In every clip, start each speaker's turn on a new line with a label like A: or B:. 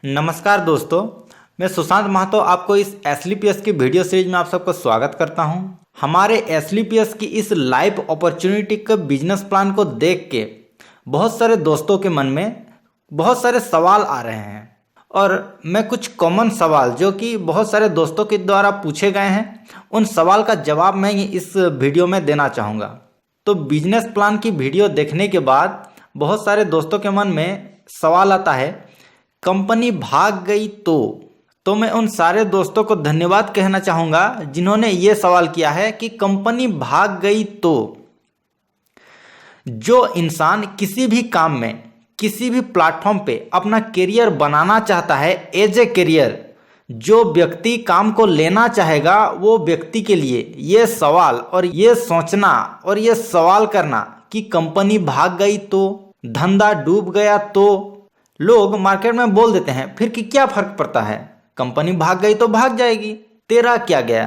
A: नमस्कार दोस्तों, मैं सुशांत महतो आपको इस एसलीपीएस की वीडियो सीरीज में आप सबको स्वागत करता हूं। हमारे एसलीपीएस की इस लाइव अपॉर्चुनिटी के बिजनेस प्लान को देख के बहुत सारे दोस्तों के मन में बहुत सारे सवाल आ रहे हैं और मैं कुछ कॉमन सवाल जो कि बहुत सारे दोस्तों के द्वारा पूछे गए हैं उन सवाल का जवाब मैं इस वीडियो में देना चाहूँगा। तो बिजनेस प्लान की वीडियो देखने के बाद बहुत सारे दोस्तों के मन में सवाल आता है, कंपनी भाग गई तो मैं उन सारे दोस्तों को धन्यवाद कहना चाहूँगा जिन्होंने ये सवाल किया है कि कंपनी भाग गई तो। जो इंसान किसी भी काम में किसी भी प्लेटफॉर्म पे अपना करियर बनाना चाहता है एज ए करियर, जो व्यक्ति काम को लेना चाहेगा वो व्यक्ति के लिए ये सवाल और ये सोचना और ये सवाल करना कि कंपनी भाग गई तो, धंधा डूब गया तो, लोग मार्केट में बोल देते हैं फिर कि क्या फर्क पड़ता है, कंपनी भाग गई तो भाग जाएगी, तेरा क्या गया,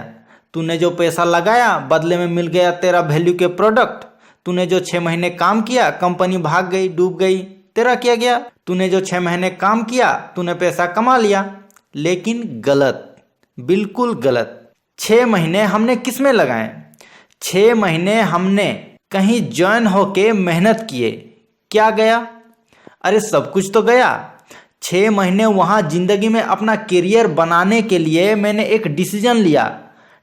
A: तूने जो पैसा लगाया बदले में मिल गया तेरा वैल्यू के प्रोडक्ट, तूने जो 6 महीने काम किया कंपनी भाग गई डूब गई, तेरा क्या गया, तूने जो 6 महीने काम किया तूने पैसा कमा लिया। लेकिन गलत, बिल्कुल गलत। 6 महीने हमने किस में लगाए? 6 महीने हमने कहीं ज्वाइन होके मेहनत किए, क्या गया? अरे सब कुछ तो गया। 6 महीने वहाँ जिंदगी में अपना करियर बनाने के लिए मैंने एक डिसीजन लिया।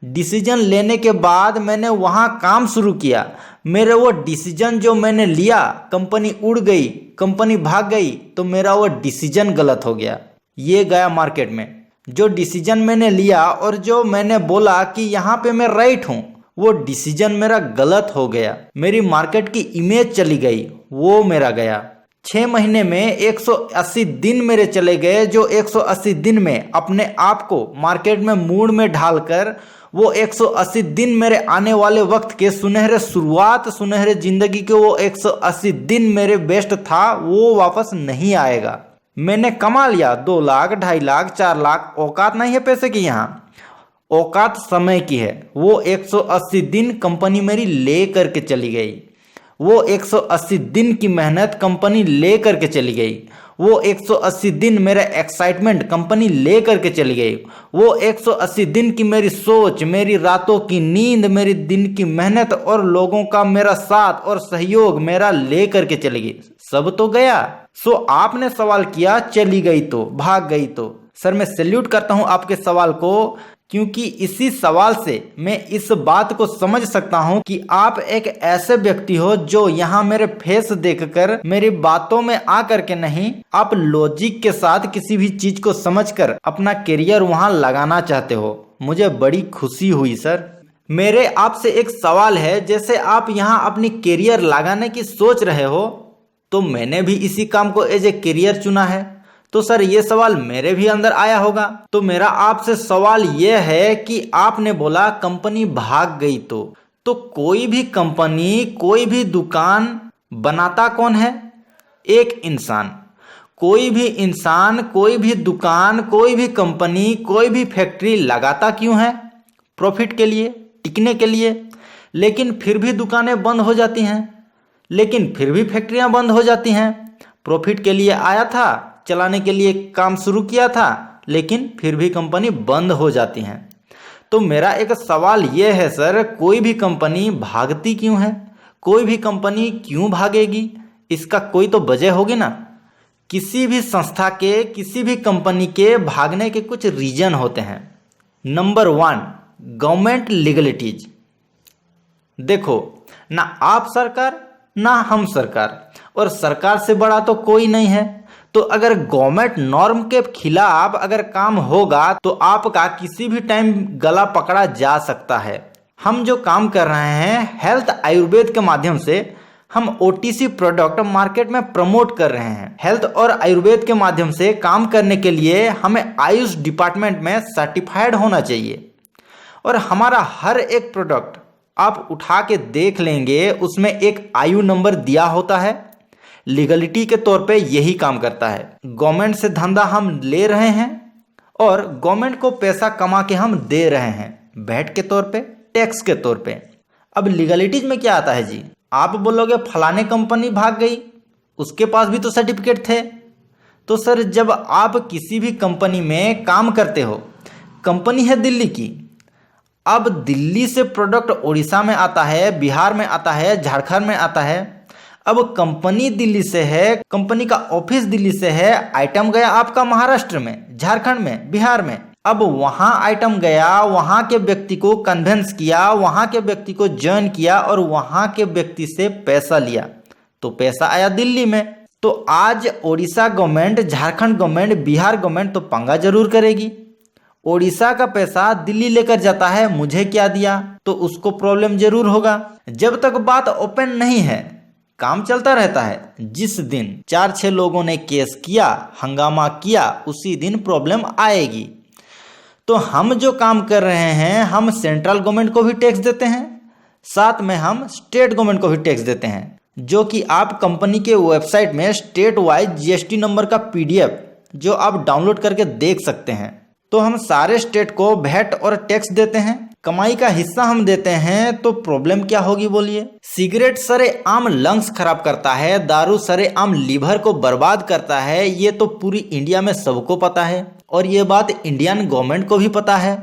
A: डिसीजन लेने के बाद मैंने वहाँ काम शुरू किया। मेरे वो डिसीजन जो मैंने लिया, कंपनी उड़ गई, कंपनी भाग गई, तो मेरा वो डिसीजन गलत हो गया। ये गया मार्केट में। जो डिसीजन मैंने लिया और जो मैंने बोला कि यहाँ पे मैं राइट हूँ, वो डिसीजन मेरा गलत हो गया। मेरी मार्केट की इमेज चली गई, वो मेरा गया। 6 महीने में 180 दिन मेरे चले गए, जो 180 दिन में अपने आप को मार्केट में मूड में ढालकर वो 180 दिन मेरे आने वाले वक्त के सुनहरे शुरुआत, सुनहरे जिंदगी के वो 180 दिन मेरे बेस्ट था, वो वापस नहीं आएगा। मैंने कमा लिया 2 लाख, 2.5 लाख, 4 लाख, औकात नहीं है पैसे की, यहाँ औकात समय की है। वो 180 दिन कंपनी मेरी ले करके चली गई। वो 180 दिन की मेहनत कंपनी ले करके चली गई। वो 180 दिन मेरा एक्साइटमेंट कंपनी ले करके चली गई। वो 180 दिन की मेरी सोच, मेरी रातों की नींद, मेरी दिन की मेहनत और लोगों का मेरा साथ और सहयोग मेरा ले करके चली गई। सब तो गया। सो आपने सवाल किया चली गई तो, भाग गई तो। सर मैं सैल्यूट करता हूं आपके सवाल को, क्योंकि इसी सवाल से मैं इस बात को समझ सकता हूं कि आप एक ऐसे व्यक्ति हो जो यहाँ मेरे फेस देखकर, मेरी बातों में आकर के नहीं, आप लॉजिक के साथ किसी भी चीज को समझकर अपना करियर वहां लगाना चाहते हो। मुझे बड़ी खुशी हुई सर। मेरे आपसे एक सवाल है, जैसे आप यहाँ अपनी करियर लगाने की सोच रहे हो, तो मैंने भी इसी काम को एज ए करियर चुना है, तो सर ये सवाल मेरे भी अंदर आया होगा। तो मेरा आपसे सवाल ये है कि आपने बोला कंपनी भाग गई तो कोई भी कंपनी, कोई भी दुकान बनाता कौन है? एक इंसान। कोई भी इंसान, कोई भी दुकान, कोई भी कंपनी, कोई भी फैक्ट्री लगाता क्यों है? प्रॉफिट के लिए, टिकने के लिए। लेकिन फिर भी दुकानें बंद हो जाती हैं, लेकिन फिर भी फैक्ट्रियां बंद हो जाती हैं। प्रॉफिट के लिए आया था, चलाने के लिए काम शुरू किया था, लेकिन फिर भी कंपनी बंद हो जाती हैं। तो मेरा एक सवाल यह है सर, कोई भी कंपनी भागती क्यों है? कोई भी कंपनी क्यों भागेगी? इसका कोई तो वजह होगी ना। किसी भी संस्था के, किसी भी कंपनी के भागने के कुछ रीजन होते हैं। Number 1, government legalities. देखो, ना आप सरकार ना हम सरकार, और सरकार से बड़ा तो कोई नहीं है। तो अगर गवर्नमेंट नॉर्म के खिलाफ अगर काम होगा तो आपका किसी भी टाइम गला पकड़ा जा सकता है। हम जो काम कर रहे हैं हेल्थ आयुर्वेद के माध्यम से, हम ओटीसी प्रोडक्ट मार्केट में प्रमोट कर रहे हैं। हेल्थ और आयुर्वेद के माध्यम से काम करने के लिए हमें आयुष डिपार्टमेंट में सर्टिफाइड होना चाहिए। और हमारा हर एक प्रोडक्ट आप उठा के देख लेंगे, उसमें एक आयु नंबर दिया होता है। लीगलिटी के तौर पे यही काम करता है। गवर्नमेंट से धंधा हम ले रहे हैं और गवर्नमेंट को पैसा कमा के हम दे रहे हैं, वैट के तौर पे, टैक्स के तौर पे। अब लीगलिटीज में क्या आता है जी? आप बोलोगे फलाने कंपनी भाग गई, उसके पास भी तो सर्टिफिकेट थे, तो सर जब आप किसी भी कंपनी में काम करते हो, कंपनी है दिल्ली की, अब दिल्ली से प्रोडक्ट उड़ीसा में आता है, बिहार में आता है, झारखंड में आता है। अब कंपनी दिल्ली से है, कंपनी का ऑफिस दिल्ली से है, आइटम गया आपका महाराष्ट्र में, झारखंड में, बिहार में। अब वहां आइटम गया, वहां के व्यक्ति को कन्वेंस किया, वहां के व्यक्ति को ज्वाइन किया और वहां के व्यक्ति से पैसा लिया, तो पैसा आया दिल्ली में। तो आज Orissa government, Jharkhand government, Bihar government तो पंगा जरूर करेगी। उड़ीसा का पैसा दिल्ली लेकर जाता है, मुझे क्या दिया, तो उसको प्रॉब्लम जरूर होगा। जब तक बात ओपन नहीं है, काम चलता रहता है। जिस दिन 4-6 लोगों ने केस किया, हंगामा किया, उसी दिन प्रॉब्लम आएगी। तो हम जो काम कर रहे हैं, हम सेंट्रल गवर्नमेंट को भी टैक्स देते हैं, साथ में हम स्टेट गवर्नमेंट को भी टैक्स देते हैं, जो कि आप कंपनी के वेबसाइट में स्टेट वाइज जीएसटी नंबर का पीडीएफ जो आप डाउनलोड करके देख सकते हैं। तो हम सारे स्टेट को वैट और टैक्स देते हैं, कमाई का हिस्सा हम देते हैं। तो प्रॉब्लम क्या होगी बोलिए? सिगरेट सरेआम लंग्स खराब करता है, दारू सरेआम लीवर को बर्बाद करता है, ये तो पूरी इंडिया में सबको पता है और ये बात इंडियन गवर्नमेंट को भी पता है।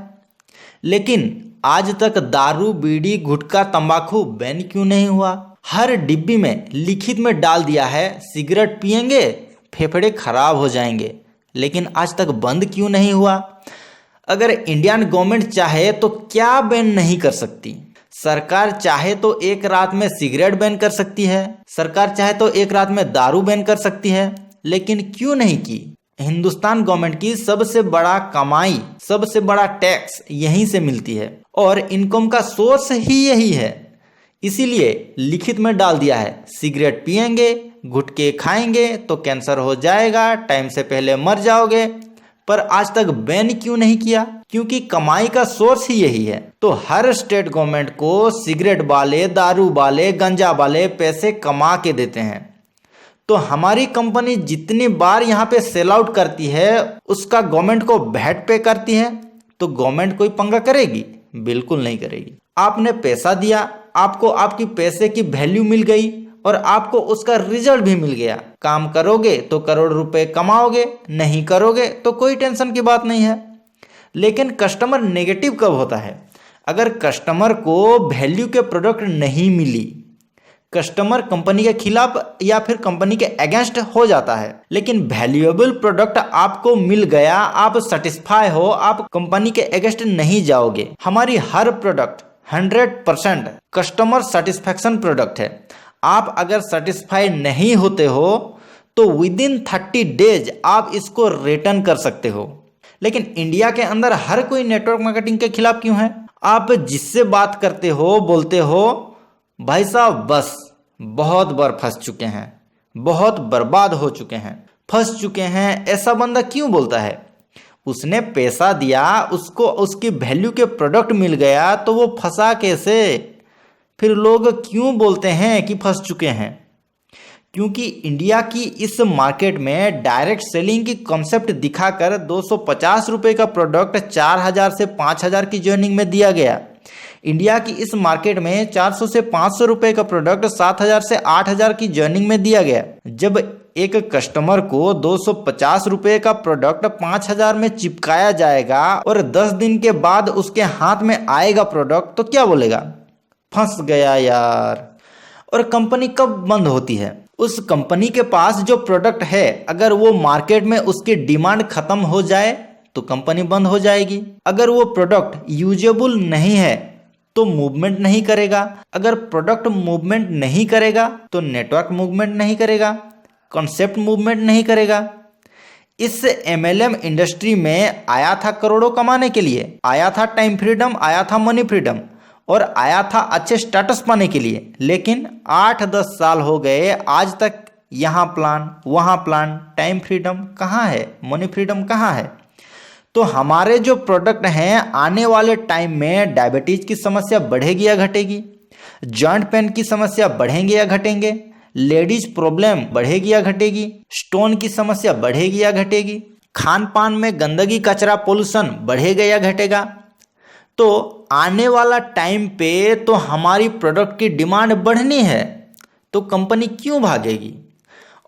A: लेकिन आज तक दारू, बीड़ी, गुटखा, तंबाकू बैन क्यों नहीं हुआ? हर डिब्बी में लिखित में डाल दिया है सिगरेट पिएंगे फेफड़े खराब हो जाएंगे, लेकिन आज तक बंद क्यों नहीं हुआ? अगर इंडियन गवर्नमेंट चाहे तो क्या बैन नहीं कर सकती? सरकार चाहे तो एक रात में सिगरेट बैन कर सकती है, सरकार चाहे तो एक रात में दारू बैन कर सकती है, लेकिन क्यों नहीं की? हिंदुस्तान गवर्नमेंट की सबसे बड़ा कमाई, सबसे बड़ा टैक्स यहीं से मिलती है और इनकम का सोर्स ही यही है। इसीलिए लिखित में डाल दिया है सिगरेट पिएंगे, गुटखे खाएंगे तो कैंसर हो जाएगा, टाइम से पहले मर जाओगे। पर आज तक बैन क्यों नहीं किया? क्योंकि कमाई का सोर्स ही यही है। तो हर स्टेट गवर्नमेंट को सिगरेट वाले, दारू वाले, गंजा वाले पैसे कमा के देते हैं। तो हमारी कंपनी जितनी बार यहाँ पे सेल आउट करती है, उसका गवर्नमेंट को वैट पे करती है, तो गवर्नमेंट कोई पंगा करेगी? बिल्कुल नहीं करेगी। आपने पैसा दिया, आपको आपकी पैसे की वैल्यू मिल गई और आपको उसका रिजल्ट भी मिल गया। काम करोगे तो करोड़ रुपए कमाओगे, नहीं करोगे तो कोई टेंशन की बात नहीं है। लेकिन कस्टमर नेगेटिव कब होता है? अगर कस्टमर को वैल्यू के प्रोडक्ट नहीं मिली, कस्टमर कंपनी के खिलाफ या फिर कंपनी के अगेंस्ट हो जाता है। लेकिन वैल्यूएबल प्रोडक्ट आपको मिल गया, आप सेटिस्फाई हो, आप कंपनी के अगेंस्ट नहीं जाओगे। हमारी हर प्रोडक्ट 100% कस्टमर सेटिस्फैक्शन प्रोडक्ट है। आप अगर सेटिस्फाई नहीं होते हो तो विदिन 30 डेज आप इसको रिटर्न कर सकते हो। लेकिन इंडिया के अंदर हर कोई नेटवर्क मार्केटिंग के खिलाफ क्यों है? आप जिससे बात करते हो, बोलते हो, भाई साहब बस बहुत बार फंस चुके हैं, बहुत बर्बाद हो चुके हैं, फंस चुके हैं, ऐसा बंदा क्यों बोलता है? उसने पैसा दिया, उसको उसकी वैल्यू के प्रोडक्ट मिल गया, तो वो फंसा कैसे? फिर लोग क्यों बोलते हैं कि फंस चुके हैं? क्योंकि इंडिया की इस मार्केट में डायरेक्ट सेलिंग की कॉन्सेप्ट दिखाकर 250 रुपए का प्रोडक्ट 4000 से 5000 की जर्निंग में दिया गया। इंडिया की इस मार्केट में 400 से 500 रुपए का प्रोडक्ट 7000 से 8000 की जर्निंग में दिया गया। जब एक कस्टमर को 250 रुपए का प्रोडक्ट 5000 में चिपकाया जाएगा और 10 दिन के बाद उसके हाथ में आएगा प्रोडक्ट, तो क्या बोलेगा? फंस गया यार। और कंपनी कब बंद होती है? उस कंपनी के पास जो प्रोडक्ट है, अगर वो मार्केट में उसकी डिमांड खत्म हो जाए तो कंपनी बंद हो जाएगी। अगर वो प्रोडक्ट यूजेबल नहीं है तो मूवमेंट नहीं करेगा। अगर प्रोडक्ट मूवमेंट नहीं करेगा तो नेटवर्क मूवमेंट नहीं करेगा, कॉन्सेप्ट मूवमेंट नहीं करेगा। इस MLM इंडस्ट्री में आया था करोड़ों कमाने के लिए, आया था टाइम फ्रीडम, आया था मनी फ्रीडम और आया था अच्छे स्टेटस पाने के लिए। लेकिन 8-10 साल हो गए, आज तक यहाँ प्लान, वहाँ प्लान, टाइम फ्रीडम कहाँ है, मनी फ्रीडम कहाँ है? तो हमारे जो प्रोडक्ट हैं, आने वाले टाइम में डायबिटीज की समस्या बढ़ेगी या घटेगी? जॉइंट पेन की समस्या बढ़ेंगे या घटेंगे? लेडीज प्रॉब्लम बढ़ेगी या घटेगी? स्टोन की समस्या बढ़ेगी या घटेगी? खान पान में गंदगी, कचरा, पोल्यूशन बढ़ेगा या घटेगा? तो आने वाला टाइम पे तो हमारी प्रोडक्ट की डिमांड बढ़नी है, तो कंपनी क्यों भागेगी?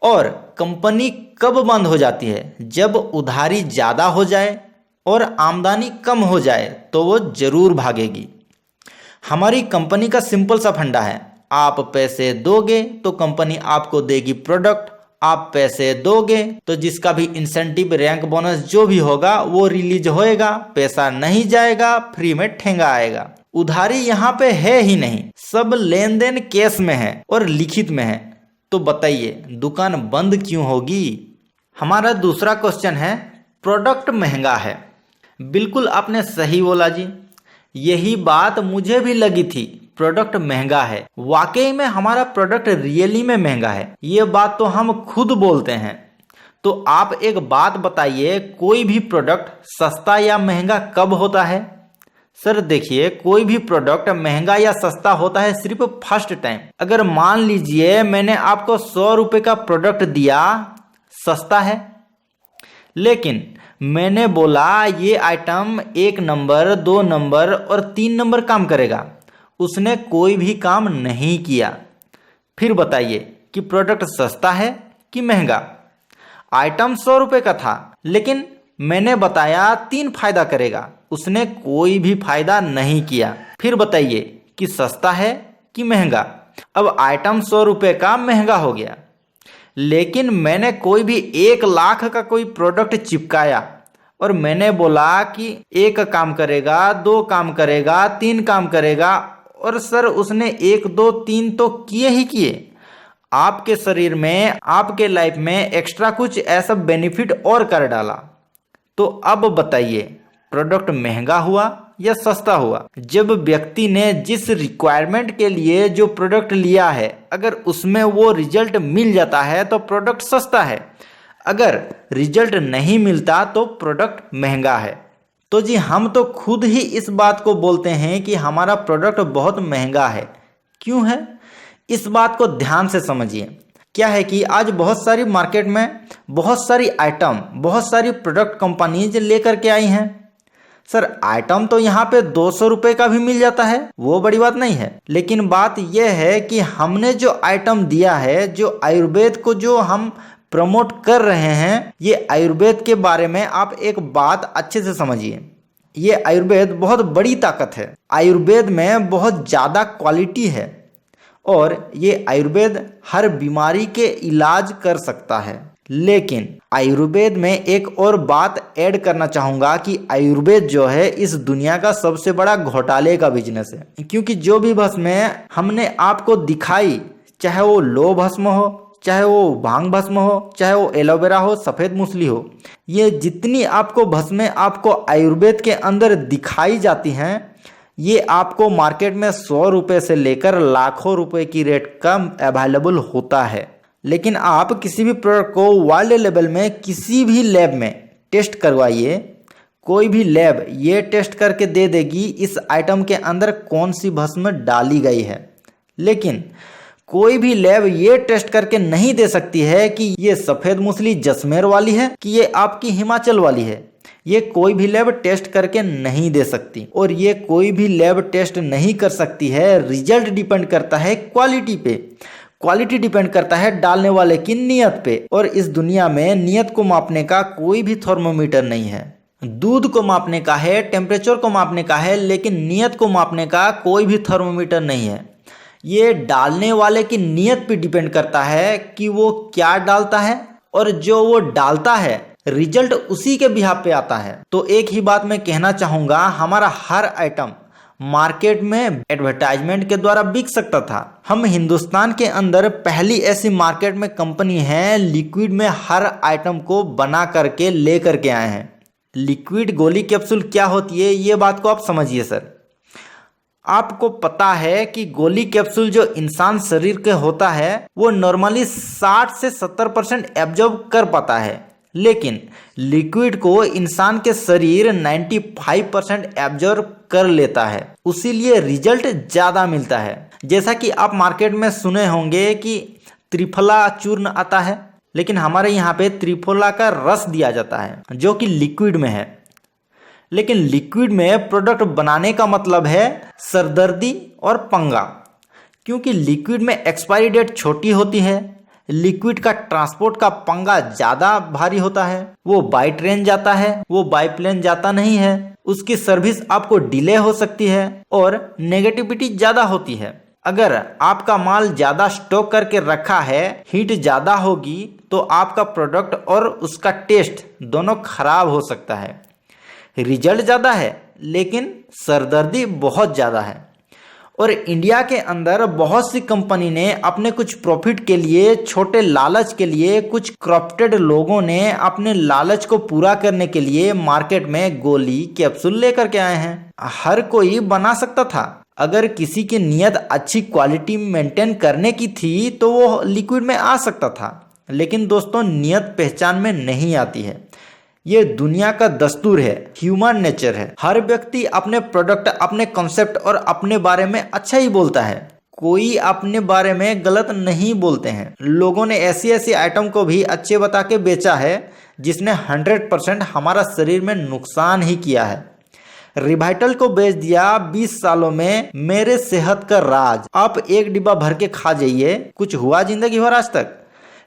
A: और कंपनी कब बंद हो जाती है? जब उधारी ज़्यादा हो जाए और आमदनी कम हो जाए तो वो जरूर भागेगी। हमारी कंपनी का सिंपल सा फंडा है, आप पैसे दोगे तो कंपनी आपको देगी प्रोडक्ट, आप पैसे दोगे तो जिसका भी इंसेंटिव, रैंक, बोनस जो भी होगा वो रिलीज होएगा, पैसा नहीं जाएगा, फ्री में ठेंगा आएगा। उधारी यहाँ पे है ही नहीं, सब लेन देन कैश में है और लिखित में है। तो बताइए दुकान बंद क्यों होगी? हमारा दूसरा क्वेश्चन है, प्रोडक्ट महंगा है। बिल्कुल आपने सही बोला जी, यही बात मुझे भी लगी थी, प्रोडक्ट महंगा है। वाकई में हमारा प्रोडक्ट रियली में महंगा है, ये बात तो हम खुद बोलते हैं। तो आप एक बात बताइए, कोई भी प्रोडक्ट सस्ता या महंगा कब होता है? सर देखिए, कोई भी प्रोडक्ट महंगा या सस्ता होता है सिर्फ फर्स्ट टाइम। अगर मान लीजिए मैंने आपको 100 रुपए का प्रोडक्ट दिया, सस्ता है, लेकिन मैंने बोला ये आइटम 1 नंबर, 2 नंबर और 3 नंबर काम करेगा, उसने कोई भी काम नहीं किया। फिर बताइए कि प्रोडक्ट सस्ता है कि महंगा? आइटम 100 रुपए का था, लेकिन मैंने बताया 3 फायदा करेगा, उसने कोई भी फायदा नहीं किया। फिर बताइए कि सस्ता है कि महंगा? अब आइटम 100 रुपए का महंगा हो गया, लेकिन मैंने कोई भी 1 लाख का कोई प्रोडक्ट चिपकाया और मैंने बोला कि 1 काम करेगा, 2 काम करेगा, 3 काम करेगा, और सर उसने 1, 2, 3 तो किए ही किए। आपके शरीर में, आपके लाइफ में एक्स्ट्रा कुछ ऐसा बेनिफिट और कर डाला। तो अब बताइए प्रोडक्ट महंगा हुआ या सस्ता हुआ? जब व्यक्ति ने जिस रिक्वायरमेंट के लिए जो प्रोडक्ट लिया है, अगर उसमें वो रिजल्ट मिल जाता है तो प्रोडक्ट सस्ता है, अगर रिजल्ट नहीं मिलता तो प्रोडक्ट महंगा है। तो जी हम तो खुद ही इस बात को बोलते हैं कि हमारा प्रोडक्ट बहुत महंगा है। क्यों है? इस बात को ध्यान से समझिए। क्या है कि आज बहुत सारी मार्केट में बहुत सारी आइटम, बहुत सारी प्रोडक्ट कंपनीज लेकर के आई हैं। सर आइटम तो यहाँ पे 200 रुपए का भी मिल जाता है, वो बड़ी बात नहीं है, लेकिन बात यह है कि हमने जो आइटम दिया है, जो आयुर्वेद को जो हम प्रमोट कर रहे हैं, ये आयुर्वेद के बारे में आप एक बात अच्छे से समझिए। ये आयुर्वेद बहुत बड़ी ताकत है, आयुर्वेद में बहुत ज़्यादा क्वालिटी है और ये आयुर्वेद हर बीमारी के इलाज कर सकता है। लेकिन आयुर्वेद में एक और बात ऐड करना चाहूँगा कि आयुर्वेद जो है इस दुनिया का सबसे बड़ा घोटाले का बिजनेस है। क्योंकि जो भी भस्में हमने आपको दिखाई, चाहे वो लो भस्म हो, चाहे वो भांग भस्म हो, चाहे वो एलोवेरा हो, सफ़ेद मूसली हो, ये जितनी आपको भस्में आपको आयुर्वेद के अंदर दिखाई जाती हैं, ये आपको मार्केट में 100 रुपये से लेकर लाखों रुपए की रेट का अवेलेबल होता है। लेकिन आप किसी भी प्रोडक्ट को वर्ल्ड लेवल में किसी भी लैब में टेस्ट करवाइए, कोई भी लैब ये टेस्ट करके दे देगी इस आइटम के अंदर कौन सी भस्म डाली गई है, लेकिन कोई भी लैब ये टेस्ट करके नहीं दे सकती है कि ये सफ़ेद मूसली जसमेर वाली है कि ये आपकी हिमाचल वाली है। ये कोई भी लैब टेस्ट करके नहीं दे सकती, और ये कोई भी लैब टेस्ट नहीं कर सकती है। रिजल्ट डिपेंड करता है क्वालिटी पे, क्वालिटी डिपेंड करता है डालने वाले की नियत पे, और इस दुनिया में नियत को मापने का कोई भी थर्मोमीटर नहीं है। दूध को मापने का है, टेम्परेचर को मापने का है, लेकिन नियत को मापने का कोई भी थर्मोमीटर नहीं है। ये डालने वाले की नियत पे डिपेंड करता है कि वो क्या डालता है, और जो वो डालता है रिजल्ट उसी के बिहाफ पे आता है। तो एक ही बात मैं कहना चाहूँगा, हमारा हर आइटम मार्केट में एडवर्टाइजमेंट के द्वारा बिक सकता था। हम हिंदुस्तान के अंदर पहली ऐसी मार्केट में कंपनी है लिक्विड में हर आइटम को बना करके ले करके आए हैं। लिक्विड गोली कैप्सूल क्या होती है, ये बात को आप समझिए। सर आपको पता है कि गोली कैप्सूल जो इंसान शरीर के होता है वो नॉर्मली 60 से 70% एब्जॉर्ब कर पाता है, लेकिन लिक्विड को इंसान के शरीर 95% एब्जॉर्ब कर लेता है, उसीलिए रिजल्ट ज़्यादा मिलता है। जैसा कि आप मार्केट में सुने होंगे कि त्रिफला चूर्ण आता है, लेकिन हमारे यहाँ पे त्रिफला का रस दिया जाता है जो कि लिक्विड में है। लेकिन लिक्विड में प्रोडक्ट बनाने का मतलब है सरदर्दी और पंगा, क्योंकि लिक्विड में एक्सपायरी डेट छोटी होती है, लिक्विड का ट्रांसपोर्ट का पंगा ज्यादा भारी होता है। वो बाई ट्रेन जाता है, वो बाई प्लेन जाता नहीं है। उसकी सर्विस आपको डिले हो सकती है और नेगेटिविटी ज्यादा होती है। अगर आपका माल ज्यादा स्टॉक करके रखा है, हीट ज्यादा होगी तो आपका प्रोडक्ट और उसका टेस्ट दोनों खराब हो सकता है। रिजल्ट ज्यादा है लेकिन सरदर्दी बहुत ज्यादा है। और इंडिया के अंदर बहुत सी कंपनी ने अपने कुछ प्रॉफिट के लिए, छोटे लालच के लिए, कुछ करप्टेड लोगों ने अपने लालच को पूरा करने के लिए मार्केट में गोली कैप्सूल लेकर के आए हैं। हर कोई बना सकता था। अगर किसी की नीयत अच्छी क्वालिटी मेंटेन करने की थी तो वो लिक्विड में आ सकता था। लेकिन दोस्तों, नियत पहचान में नहीं आती है। ये दुनिया का दस्तूर है, ह्यूमन नेचर है। हर व्यक्ति अपने प्रोडक्ट, अपने कॉन्सेप्ट और अपने बारे में अच्छा ही बोलता है। कोई अपने बारे में गलत नहीं बोलते हैं। लोगों ने ऐसी ऐसी आइटम को भी अच्छे बता के बेचा है जिसने 100% हमारा शरीर में नुकसान ही किया है। रिवाइटल को बेच दिया 20 सालों में मेरे सेहत का राज। आप एक डिब्बा भर के खा जाइए, कुछ हुआ जिंदगी भर आज तक?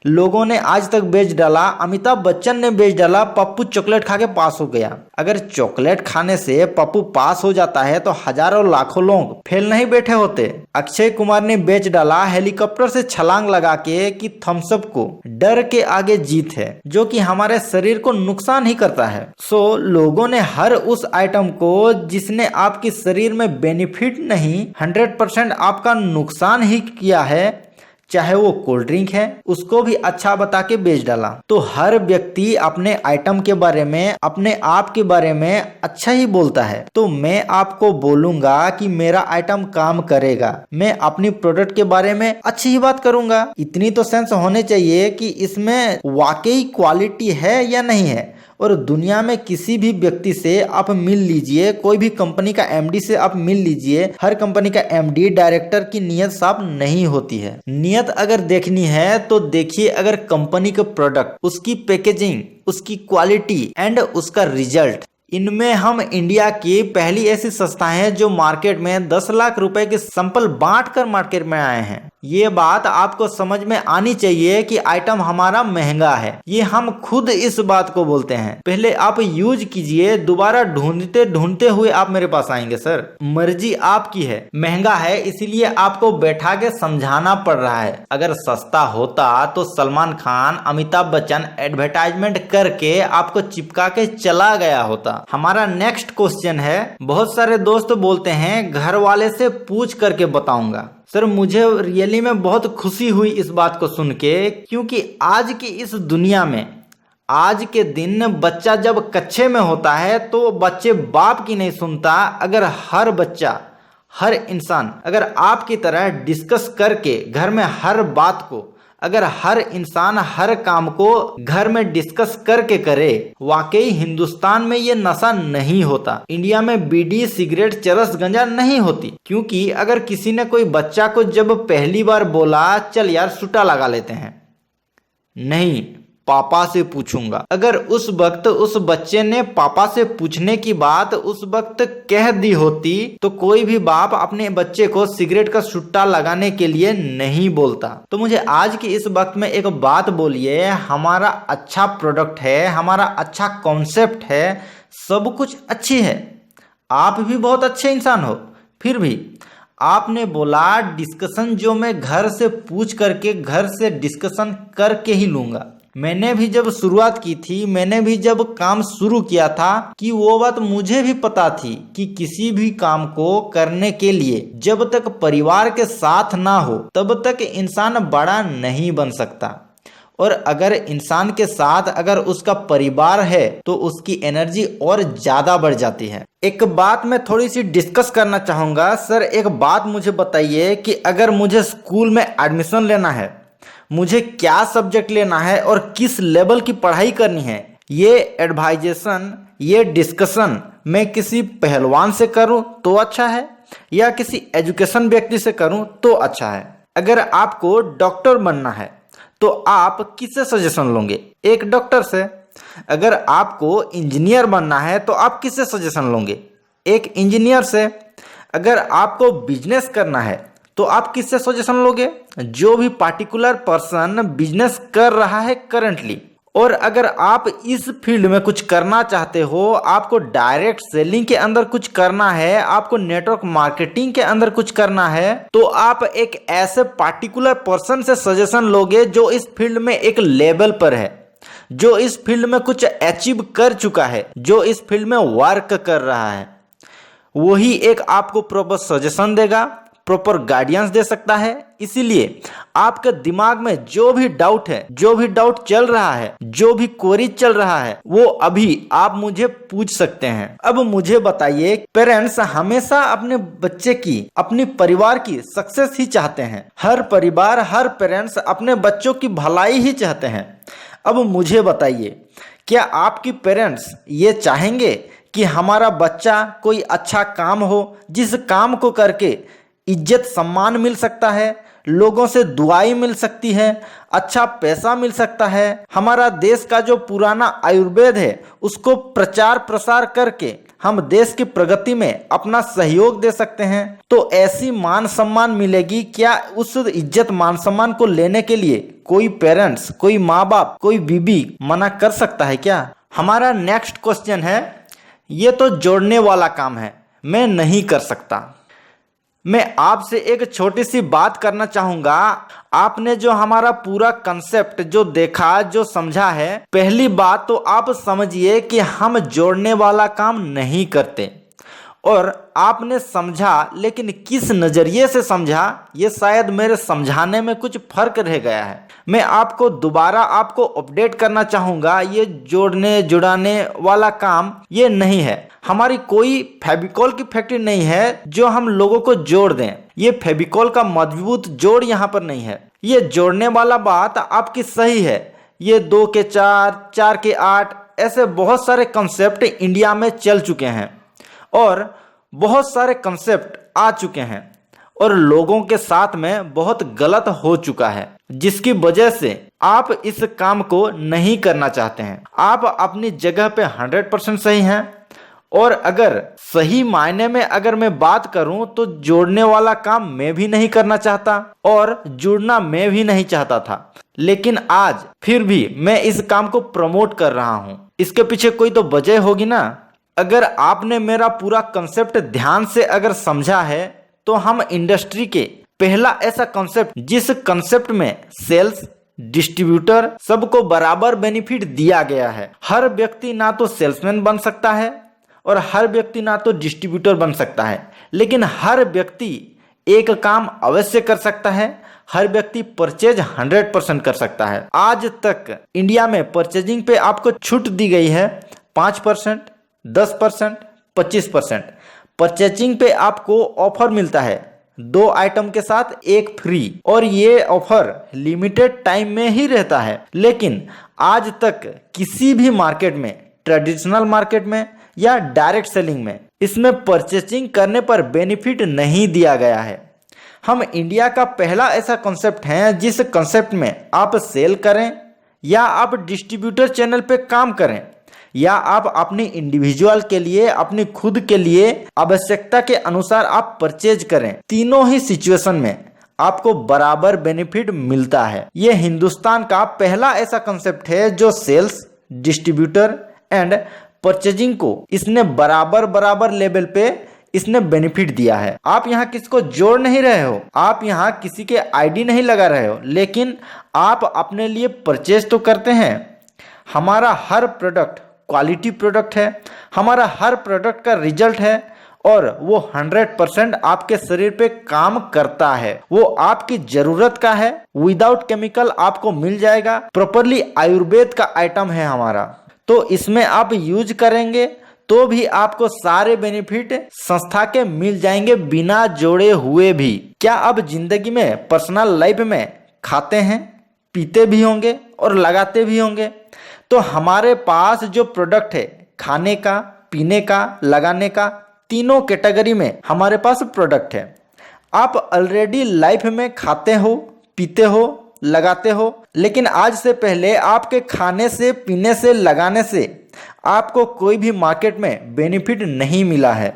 A: लोगों ने आज तक बेच डाला। अमिताभ बच्चन ने बेच डाला, पप्पू चॉकलेट खा के पास हो गया। अगर चॉकलेट खाने से पप्पू पास हो जाता है तो हजारों लाखों लोग फेल नहीं बैठे होते। अक्षय कुमार ने बेच डाला हेलीकॉप्टर से छलांग लगा के कि थम्स अप को डर के आगे जीत है, जो कि हमारे शरीर को नुकसान ही करता है। सो लोगों ने हर उस आइटम को जिसने आपके शरीर में बेनिफिट नहीं, 100% आपका नुकसान ही किया है, चाहे वो कोल्ड ड्रिंक है, उसको भी अच्छा बता के बेच डाला। तो हर व्यक्ति अपने आइटम के बारे में, अपने आप के बारे में अच्छा ही बोलता है। तो मैं आपको बोलूंगा कि मेरा आइटम काम करेगा, मैं अपनी प्रोडक्ट के बारे में अच्छी ही बात करूंगा। इतनी तो सेंस होने चाहिए कि इसमें वाकई क्वालिटी है या नहीं है। और दुनिया में किसी भी व्यक्ति से आप मिल लीजिए, कोई भी कंपनी का एमडी से आप मिल लीजिए, हर कंपनी का एमडी, डायरेक्टर की नीयत साफ नहीं होती है। नीयत अगर देखनी है तो देखिए, अगर कंपनी का प्रोडक्ट, उसकी पैकेजिंग, उसकी क्वालिटी एंड उसका रिजल्ट, इनमें हम इंडिया की पहली ऐसी संस्था है जो मार्केट में 10 लाख रुपए के सैंपल बांट कर मार्केट में आए हैं। ये बात आपको समझ में आनी चाहिए कि आइटम हमारा महंगा है। ये हम खुद इस बात को बोलते हैं। पहले आप यूज कीजिए, दोबारा ढूंढते ढूंढते हुए आप मेरे पास आएंगे। सर, मर्जी आपकी है, महंगा है इसलिए आपको बैठा के समझाना पड़ रहा है। अगर सस्ता होता तो सलमान खान, अमिताभ बच्चन एडवर्टाइजमेंट करके आपको चिपका के चला गया होता। हमारा नेक्स्ट क्वेश्चन है, बहुत सारे दोस्त बोलते हैं घर वाले से पूछ करके बताऊंगा। सर, मुझे रियली में बहुत खुशी हुई इस बात को सुन के, क्योंकि आज की इस दुनिया में, आज के दिन बच्चा जब कच्चे में होता है तो बच्चे बाप की नहीं सुनता। अगर हर बच्चा, हर इंसान अगर आपकी तरह डिस्कस करके घर में हर बात को, अगर हर इंसान हर काम को घर में डिस्कस करके करे, वाकई हिंदुस्तान में ये नशा नहीं होता। इंडिया में बीड़ी, सिगरेट, चरस, गंजा नहीं होती। क्योंकि अगर किसी ने कोई बच्चा को जब पहली बार बोला, चल यार सुट्टा लगा लेते हैं, नहीं, पापा से पूछूंगा, अगर उस वक्त उस बच्चे ने पापा से पूछने की बात उस वक्त कह दी होती तो कोई भी बाप अपने बच्चे को सिगरेट का सुट्टा लगाने के लिए नहीं बोलता। तो मुझे आज के इस वक्त में एक बात बोलिए, हमारा अच्छा प्रोडक्ट है, हमारा अच्छा कॉन्सेप्ट है, सब कुछ अच्छी है, आप भी बहुत अच्छे इंसान हो, फिर भी आपने बोला डिस्कशन जो मैं घर से पूछ करके, घर से डिस्कशन करके ही लूंगा। मैंने भी जब शुरुआत की थी, मैंने भी जब काम शुरू किया था, कि वो बात मुझे भी पता थी कि किसी भी काम को करने के लिए जब तक परिवार के साथ ना हो तब तक इंसान बड़ा नहीं बन सकता। और अगर इंसान के साथ अगर उसका परिवार है तो उसकी एनर्जी और ज्यादा बढ़ जाती है। एक बात मैं थोड़ी सी डिस्कस करना चाहूंगा। सर, एक बात मुझे बताइए कि अगर मुझे स्कूल में एडमिशन लेना है, मुझे क्या सब्जेक्ट लेना है और किस लेवल की पढ़ाई करनी है, ये एडवाइजेशन, ये डिस्कशन मैं किसी पहलवान से करूं तो अच्छा है या किसी एजुकेशन व्यक्ति से करूं तो अच्छा है। अगर आपको डॉक्टर बनना है तो आप किससे सजेशन लोगे? एक डॉक्टर से। अगर आपको इंजीनियर बनना है तो आप किससे सजेशन लोगे? एक इंजीनियर से। अगर आपको बिजनेस करना है तो आप किससे सजेशन लोगे? जो भी पार्टिकुलर पर्सन बिजनेस कर रहा है करंटली, और अगर आप इस फील्ड में कुछ करना चाहते हो, आपको डायरेक्ट सेलिंग के अंदर कुछ करना है, आपको नेटवर्क मार्केटिंग के अंदर कुछ करना है, तो आप एक ऐसे पार्टिकुलर पर्सन से सजेशन लोगे जो इस फील्ड में एक लेवल पर है, जो इस फील्ड में कुछ अचीव कर चुका है, जो इस फील्ड में वर्क कर रहा है। वही एक आपको प्रॉपर सजेशन देगा, प्रॉपर गाइडेंस दे सकता है। इसीलिए आपके दिमाग में जो भी डाउट है, जो भी डाउट चल रहा है, जो भी क्वेरी चल रहा है, वो अभी आप मुझे पूछ सकते हैं। अब मुझे बताइए, पेरेंट्स हमेशा अपने बच्चे की, अपनी परिवार की सक्सेस ही चाहते हैं। हर परिवार, हर पेरेंट्स अपने बच्चों की भलाई ही चाहते हैं। अब मुझे बताइए, क्या आपकी पेरेंट्स ये चाहेंगे कि हमारा बच्चा कोई अच्छा काम हो, जिस काम को करके इज्जत सम्मान मिल सकता है, लोगों से दुआई मिल सकती है, अच्छा पैसा मिल सकता है, हमारा देश का जो पुराना आयुर्वेद है उसको प्रचार प्रसार करके हम देश की प्रगति में अपना सहयोग दे सकते हैं? तो ऐसी मान सम्मान मिलेगी। क्या उस इज्जत मान सम्मान को लेने के लिए कोई पेरेंट्स, कोई माँ बाप, कोई बीबी मना कर सकता है क्या? हमारा नेक्स्ट क्वेश्चन है, ये तो जोड़ने वाला काम है, मैं नहीं कर सकता। मैं आपसे एक छोटी सी बात करना चाहूंगा। आपने जो हमारा पूरा कंसेप्ट जो देखा, जो समझा है, पहली बात तो आप समझिए कि हम जोड़ने वाला काम नहीं करते। और आपने समझा, लेकिन किस नजरिए से समझा, ये शायद मेरे समझाने में कुछ फर्क रह गया है। मैं आपको दोबारा आपको अपडेट करना चाहूंगा, ये जोड़ने जुड़ाने वाला काम ये नहीं है। हमारी कोई फेविकॉल की फैक्ट्री नहीं है जो हम लोगों को जोड़ दें। ये फेविकॉल का मजबूत जोड़ यहाँ पर नहीं है। ये जोड़ने वाला बात आपकी सही है। ये 2 के 4, 4 के 8, ऐसे बहुत सारे कंसेप्ट इंडिया में चल चुके हैं और बहुत सारे कंसेप्ट आ चुके हैं और लोगों के साथ में बहुत गलत हो चुका है, जिसकी वजह से आप इस काम को नहीं करना चाहते हैं। आप अपनी जगह पे 100% सही हैं। और अगर सही मायने में अगर मैं बात करूं तो जोड़ने वाला काम मैं भी नहीं करना चाहता और जुड़ना मैं भी नहीं चाहता था, लेकिन आज फिर भी मैं इस काम को प्रमोट कर रहा हूं। इसके पीछे कोई तो वजह होगी ना। अगर आपने मेरा पूरा कंसेप्ट ध्यान से अगर समझा है तो हम इंडस्ट्री के पहला ऐसा कंसेप्ट, जिस कंसेप्ट में सेल्स, डिस्ट्रीब्यूटर सबको बराबर बेनिफिट दिया गया है। हर व्यक्ति ना तो सेल्समैन बन सकता है और हर व्यक्ति ना तो डिस्ट्रीब्यूटर बन सकता है, लेकिन हर व्यक्ति एक काम अवश्य कर सकता है। हर व्यक्ति परचेज 100% कर सकता है। आज तक इंडिया में परचेजिंग पे आपको छूट दी गई है 5%, 10%, 25%। परचेजिंग पे आपको ऑफर मिलता है 2 आइटम के साथ 1 फ्री, और ये ऑफर लिमिटेड टाइम में ही रहता है। लेकिन आज तक किसी भी मार्केट में, ट्रेडिशनल मार्केट में या डायरेक्ट सेलिंग में, इसमें परचेजिंग करने पर बेनिफिट नहीं दिया गया है। हम इंडिया का पहला ऐसा कॉन्सेप्ट है जिस कॉन्सेप्ट में आप सेल करें या आप डिस्ट्रीब्यूटर चैनल पे काम करें या आप अपनी इंडिविजुअल के लिए, अपनी खुद के लिए आवश्यकता के अनुसार आप परचेज करें, तीनों ही सिचुएशन में आपको बराबर बेनिफिट मिलता है। ये हिंदुस्तान का पहला ऐसा कॉन्सेप्ट है जो सेल्स, डिस्ट्रीब्यूटर एंड परचेजिंग को इसने बराबर लेवल पे इसने बेनिफिट दिया है। आप यहाँ किसको जोड़ नहीं रहे हो, आप यहाँ किसी के आईडी नहीं लगा रहे हो, लेकिन आप अपने लिए परचेज तो करते हैं। हमारा हर प्रोडक्ट क्वालिटी प्रोडक्ट है, हमारा हर प्रोडक्ट का रिजल्ट है और वो 100% आपके शरीर पे काम करता है। वो आपकी जरूरत का है, विदाउट केमिकल आपको मिल जाएगा। प्रॉपरली आयुर्वेद का आइटम है हमारा, तो इसमें आप यूज करेंगे तो भी आपको सारे बेनिफिट संस्था के मिल जाएंगे बिना जोड़े हुए भी। क्या अब जिंदगी में, पर्सनल लाइफ में खाते हैं, पीते भी होंगे और लगाते भी होंगे, तो हमारे पास जो प्रोडक्ट है, खाने का, पीने का, लगाने का, तीनों कैटेगरी में हमारे पास प्रोडक्ट है। आप ऑलरेडी लाइफ में खाते हो, पीते हो, लगाते हो, लेकिन आज से पहले आपके खाने से, पीने से, लगाने से आपको कोई भी मार्केट में बेनिफिट नहीं मिला है।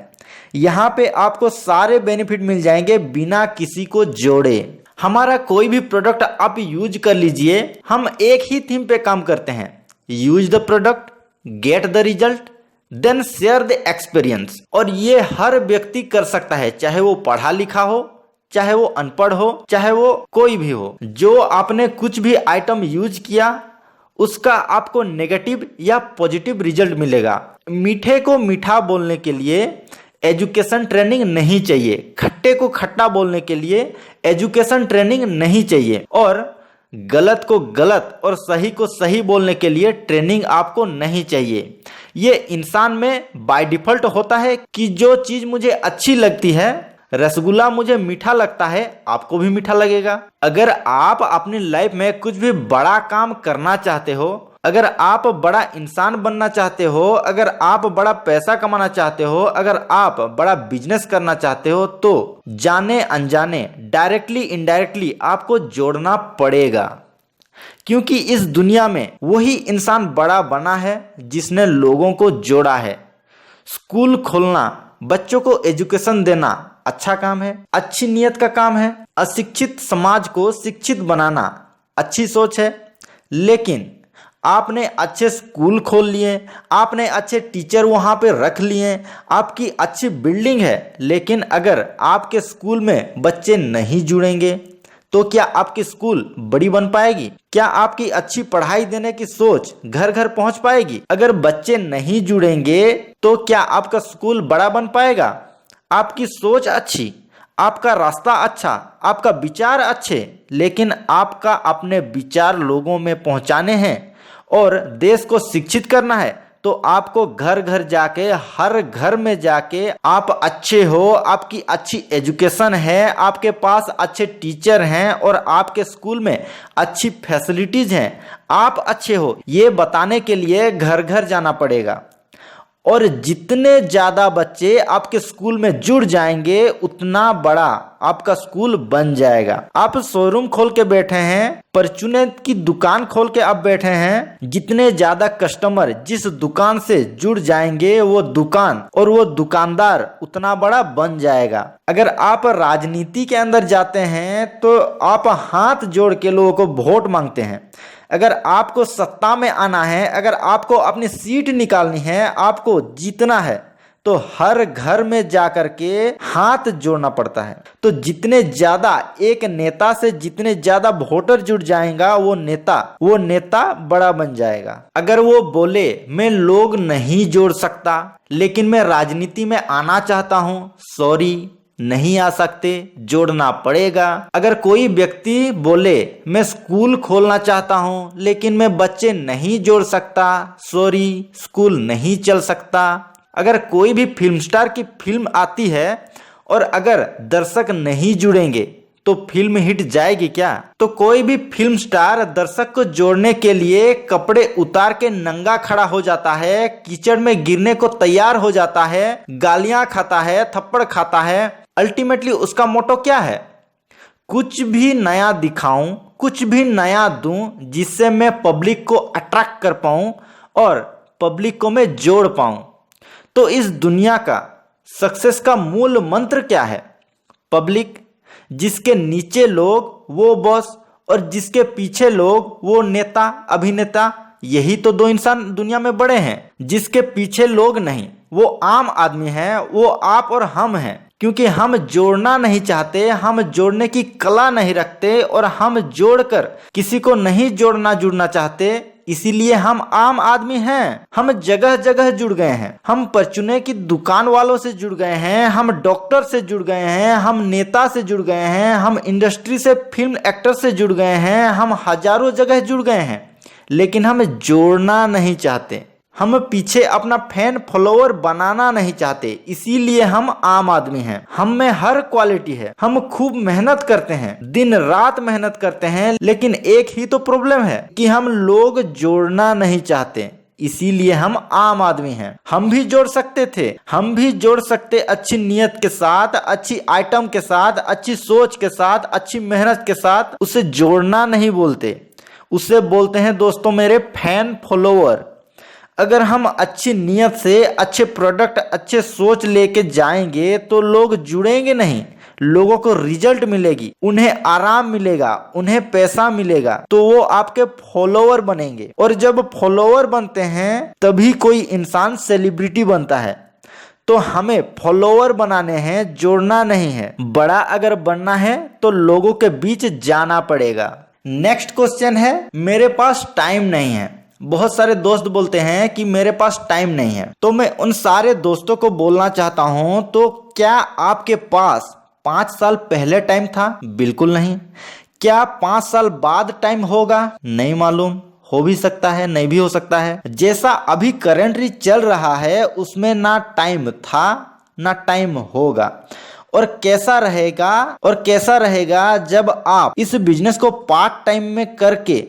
A: यहाँ पे आपको सारे बेनिफिट मिल जाएंगे बिना किसी को जोड़े। हमारा कोई भी प्रोडक्ट आप यूज कर लीजिए, हम एक ही थीम पे काम करते हैं, use the product, get the result, then share the experience. और ये हर व्यक्ति कर सकता है, चाहे वो पढ़ा लिखा हो, चाहे वो अनपढ़ हो, चाहे वो कोई भी हो। जो आपने कुछ भी आइटम यूज किया उसका आपको नेगेटिव या पॉजिटिव रिजल्ट मिलेगा। मीठे को मीठा बोलने के लिए एजुकेशन ट्रेनिंग नहीं चाहिए, खट्टे को खट्टा बोलने के लिए एजुकेशन ट्रेनिंग नहीं चाहिए, और गलत को गलत और सही को सही बोलने के लिए ट्रेनिंग आपको नहीं चाहिए। ये इंसान में बाय डिफॉल्ट होता है कि जो चीज मुझे अच्छी लगती है, रसगुल्ला मुझे मीठा लगता है, आपको भी मीठा लगेगा। अगर आप अपनी लाइफ में कुछ भी बड़ा काम करना चाहते हो, अगर आप बड़ा इंसान बनना चाहते हो, अगर आप बड़ा पैसा कमाना चाहते हो, अगर आप बड़ा बिजनेस करना चाहते हो, तो जाने अनजाने, डायरेक्टली इनडायरेक्टली आपको जोड़ना पड़ेगा। क्योंकि इस दुनिया में वही इंसान बड़ा बना है जिसने लोगों को जोड़ा है। स्कूल खोलना, बच्चों को एजुकेशन देना अच्छा काम है, अच्छी नीयत का काम है। अशिक्षित समाज को शिक्षित बनाना अच्छी सोच है। लेकिन आपने अच्छे स्कूल खोल लिए, आपने अच्छे टीचर वहां पे रख लिए, आपकी अच्छी बिल्डिंग है, लेकिन अगर आपके स्कूल में बच्चे नहीं जुड़ेंगे तो क्या आपकी स्कूल बड़ी बन पाएगी? क्या आपकी अच्छी पढ़ाई देने की सोच घर घर पहुंच पाएगी? अगर बच्चे नहीं जुड़ेंगे तो क्या आपका स्कूल बड़ा बन पाएगा? आपकी सोच अच्छी, आपका रास्ता अच्छा, आपका विचार अच्छे, लेकिन आपका अपने विचार लोगों में पहुंचाने हैं और देश को शिक्षित करना है, तो आपको घर घर जाके, हर घर में जाके आप अच्छे हो, आपकी अच्छी एजुकेशन है, आपके पास अच्छे टीचर हैं और आपके स्कूल में अच्छी फैसिलिटीज हैं, आप अच्छे हो, ये बताने के लिए घर घर जाना पड़ेगा। और जितने ज्यादा बच्चे आपके स्कूल में जुड़ जाएंगे उतना बड़ा आपका स्कूल बन जाएगा। आप शोरूम खोल के बैठे हैं, परचून की दुकान खोल के आप बैठे हैं, जितने ज्यादा कस्टमर जिस दुकान से जुड़ जाएंगे वो दुकान और वो दुकानदार उतना बड़ा बन जाएगा। अगर आप राजनीति के अंदर जाते हैं तो आप हाथ जोड़ के लोगों को वोट मांगते हैं। अगर आपको सत्ता में आना है, अगर आपको अपनी सीट निकालनी है, आपको जीतना है, तो हर घर में जाकर के हाथ जोड़ना पड़ता है। तो जितने ज्यादा एक नेता से जितने ज्यादा वोटर जुड़ जाएगा वो नेता बड़ा बन जाएगा। अगर वो बोले मैं लोग नहीं जोड़ सकता लेकिन मैं राजनीति में आना चाहता हूं, सॉरी नहीं आ सकते, जोड़ना पड़ेगा। अगर कोई व्यक्ति बोले मैं स्कूल खोलना चाहता हूं लेकिन मैं बच्चे नहीं जोड़ सकता, सॉरी स्कूल नहीं चल सकता। अगर कोई भी फिल्म स्टार की फिल्म आती है और अगर दर्शक नहीं जुड़ेंगे तो फिल्म हिट जाएगी क्या? तो कोई भी फिल्म स्टार दर्शक को जोड़ने के लिए कपड़े उतार के नंगा खड़ा हो जाता है, कीचड़ में गिरने को तैयार हो जाता है, गालियां खाता है, थप्पड़ खाता है। अल्टीमेटली उसका मोटो क्या है? कुछ भी नया दिखाऊं, कुछ भी नया दूं जिससे मैं पब्लिक को अट्रैक्ट कर पाऊं और पब्लिक को मैं जोड़ पाऊं। तो इस दुनिया का सक्सेस का मूल मंत्र क्या है? पब्लिक, जिसके नीचे लोग वो बॉस और जिसके पीछे लोग वो नेता अभिनेता। यही तो दो इंसान दुनिया में बड़े हैं। जिसके पीछे लोग नहीं, वो आम आदमी है, वो आप और हम हैं। क्योंकि हम जोड़ना नहीं चाहते, हम जोड़ने की कला नहीं रखते और हम जोड़कर किसी को नहीं जुड़ना चाहते, इसीलिए हम आम आदमी हैं। हम जगह जगह जुड़ गए हैं, हम परचूने की दुकान वालों से जुड़ गए हैं, हम डॉक्टर से जुड़ गए हैं, हम नेता से जुड़ गए हैं, हम इंडस्ट्री से फिल्म एक्टर से जुड़ गए हैं, हम हजारों जगह जुड़ गए हैं, लेकिन हम जोड़ना नहीं चाहते। हम पीछे अपना फैन फॉलोअर बनाना नहीं चाहते, इसीलिए हम आम आदमी हैं। हम में हर क्वालिटी है, हम खूब मेहनत करते हैं, दिन रात मेहनत करते हैं, लेकिन एक ही तो प्रॉब्लम है कि हम लोग जोड़ना नहीं चाहते, इसीलिए हम आम आदमी हैं। हम भी जोड़ सकते थे, हम भी जोड़ सकते अच्छी नीयत के साथ, अच्छी आइटम के साथ, अच्छी सोच के साथ, अच्छी मेहनत के साथ। उसे जोड़ना नहीं बोलते, उसे बोलते हैं दोस्तों मेरे फैन फॉलोअर। अगर हम अच्छी नीयत से अच्छे प्रोडक्ट, अच्छे सोच लेके जाएंगे तो लोग जुड़ेंगे नहीं, लोगों को रिजल्ट मिलेगी, उन्हें आराम मिलेगा, उन्हें पैसा मिलेगा, तो वो आपके फॉलोवर बनेंगे। और जब फॉलोवर बनते हैं तभी कोई इंसान सेलिब्रिटी बनता है। तो हमें फॉलोवर बनाने हैं, जोड़ना नहीं है। बड़ा अगर बनना है तो लोगों के बीच जाना पड़ेगा। नेक्स्ट क्वेश्चन है, मेरे पास टाइम नहीं है। बहुत सारे दोस्त बोलते हैं कि मेरे पास टाइम नहीं है। तो मैं उन सारे दोस्तों को बोलना चाहता हूं, तो क्या आपके पास 5 साल पहले टाइम था? बिल्कुल नहीं। क्या 5 साल बाद टाइम होगा? नहीं मालूम, हो भी सकता है, नहीं भी हो सकता है। जैसा अभी करंटली चल रहा है उसमें ना टाइम था ना टाइम होगा। और कैसा रहेगा जब आप इस बिजनेस को पार्ट टाइम में करके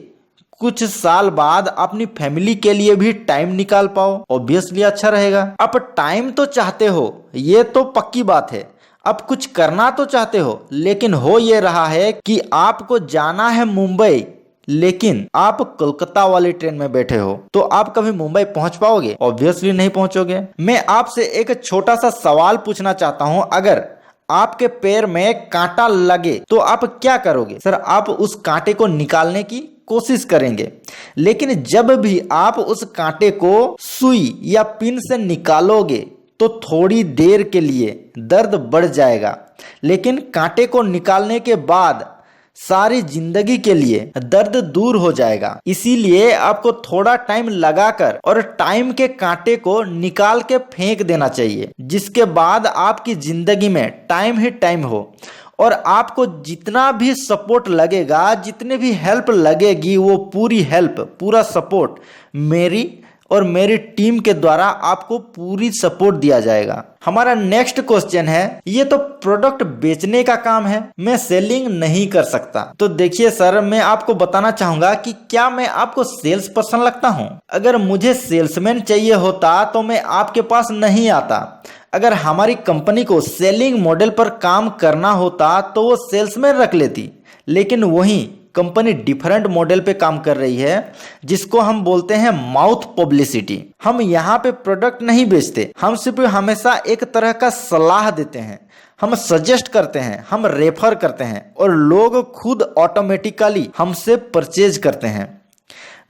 A: कुछ साल बाद अपनी फैमिली के लिए भी टाइम निकाल पाओ, ऑब्वियसली अच्छा रहेगा। आप टाइम तो चाहते हो, ये तो पक्की बात है। आप कुछ करना तो चाहते हो, लेकिन हो ये रहा है कि आपको जाना है मुंबई, लेकिन आप कोलकाता वाली ट्रेन में बैठे हो, तो आप कभी मुंबई पहुंच पाओगे? ऑब्वियसली नहीं पहुंचोगे। मैं आपसे एक छोटा सा सवाल पूछना चाहता हूं, अगर आपके पैर में कांटा लगे तो आप क्या करोगे? सर, आप उस कांटे को निकालने की कोशिश करेंगे, लेकिन जब भी आप उस कांटे को सुई या पिन से निकालोगे तो थोड़ी देर के लिए दर्द बढ़ जाएगा, लेकिन कांटे को निकालने के बाद सारी जिंदगी के लिए दर्द दूर हो जाएगा। इसीलिए आपको थोड़ा टाइम लगाकर और टाइम के कांटे को निकाल के फेंक देना चाहिए, जिसके बाद आपकी जिंदगी में टाइम ही टाइम हो। और आपको जितना भी सपोर्ट लगेगा, जितने भी हेल्प लगेगी, वो पूरी हेल्प, पूरा सपोर्ट मेरी और मेरी टीम के द्वारा आपको पूरी सपोर्ट दिया जाएगा। हमारा नेक्स्ट क्वेश्चन है, ये तो प्रोडक्ट बेचने का काम है, मैं सेलिंग नहीं कर सकता। तो देखिए सर, मैं आपको बताना चाहूंगा कि क्या मैं आपको सेल्स पर्सन लगता हूं? अगर मुझे सेल्समैन चाहिए होता तो मैं आपके पास नहीं आता। अगर हमारी कंपनी को सेलिंग मॉडल पर काम करना होता तो वो सेल्समैन रख लेती, लेकिन वहीं कंपनी डिफरेंट मॉडल पे काम कर रही है, जिसको हम बोलते हैं माउथ पब्लिसिटी। हम यहाँ पे प्रोडक्ट नहीं बेचते, हम सिर्फ हमेशा एक तरह का सलाह देते हैं, हम सजेस्ट करते हैं, हम रेफर करते हैं, और लोग खुद ऑटोमेटिकली हमसे परचेज करते हैं।